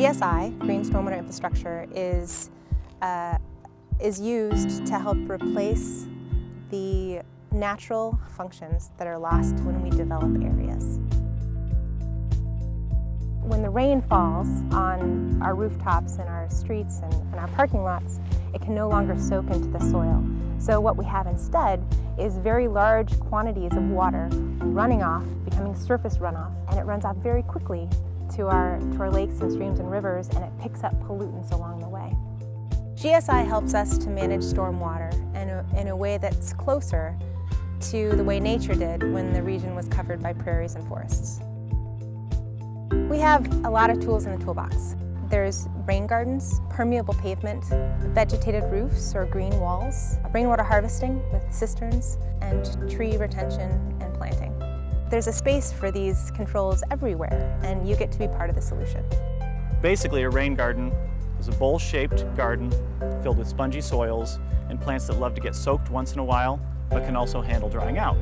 GSI, Green Stormwater Infrastructure, is used to help replace the natural functions that are lost when we develop areas. When the rain falls on our rooftops and our streets and our parking lots, it can no longer soak into the soil. So what we have instead is very large quantities of water running off, becoming surface runoff, and it runs off very quickly to our lakes and streams and rivers, and it picks up pollutants along the way. GSI helps us to manage stormwater in a way that's closer to the way nature did when the region was covered by prairies and forests. We have a lot of tools in the toolbox. There's rain gardens, permeable pavement, vegetated roofs or green walls, rainwater harvesting with cisterns, and tree retention and planting. There's a space for these controls everywhere, and you get to be part of the solution. Basically, a rain garden is a bowl-shaped garden filled with spongy soils and plants that love to get soaked once in a while, but can also handle drying out.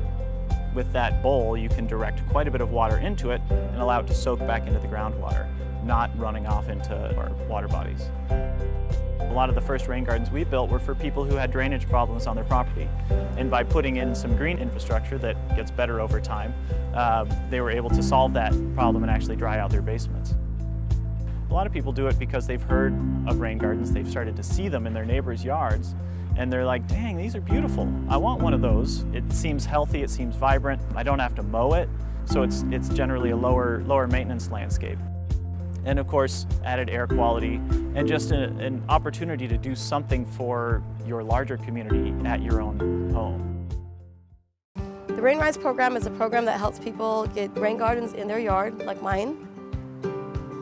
With that bowl, you can direct quite a bit of water into it and allow it to soak back into the groundwater, not running off into our water bodies. A lot of the first rain gardens we built were for people who had drainage problems on their property. And by putting in some green infrastructure that gets better over time, they were able to solve that problem and actually dry out their basements. A lot of people do it because they've heard of rain gardens, they've started to see them in their neighbors' yards, and they're like, dang, these are beautiful. I want one of those. It seems healthy, it seems vibrant. I don't have to mow it, so it's generally a lower maintenance landscape. And of course, added air quality and just an opportunity to do something for your larger community at your own home. The Rain Rise program is a program that helps people get rain gardens in their yard, like mine.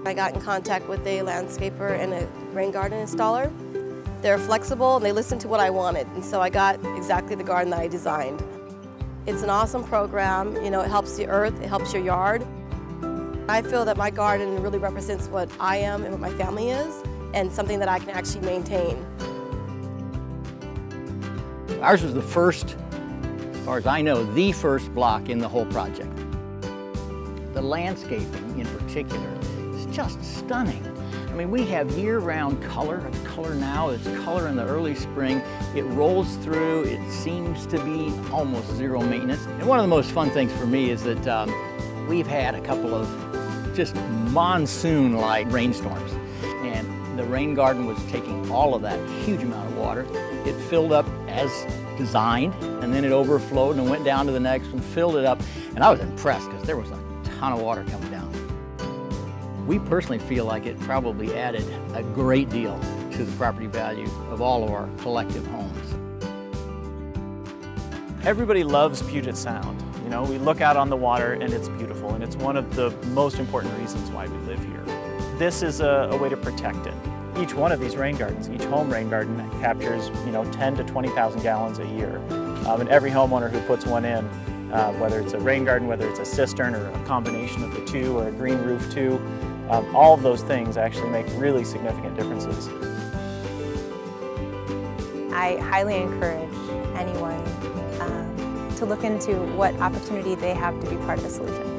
I got in contact with a landscaper and a rain garden installer. They're flexible and they listen to what I wanted, and so I got exactly the garden that I designed. It's an awesome program. You know, it helps the earth, it helps your yard. I feel that my garden really represents what I am and what my family is, and something that I can actually maintain. Ours was the first, as far as I know, the first block in the whole project. The landscaping in particular is just stunning. I mean, we have year-round color. It's color now, it's color in the early spring. It rolls through, it seems to be almost zero maintenance. And one of the most fun things for me is that we've had a couple of just monsoon-like rainstorms. And the rain garden was taking all of that huge amount of water. It filled up as designed, and then it overflowed and went down to the next one, filled it up. And I was impressed because there was a ton of water coming down. We personally feel like it probably added a great deal to the property value of all of our collective homes. Everybody loves Puget Sound. You know, we look out on the water and it's beautiful, and it's one of the most important reasons why we live here. This is a way to protect it. Each one of these rain gardens, each home rain garden captures, 10 to 20,000 gallons a year. And every homeowner who puts one in, whether it's a rain garden, whether it's a cistern or a combination of the two, or a green roof too, all of those things actually make really significant differences. I highly encourage anyone to look into what opportunity they have to be part of the solution.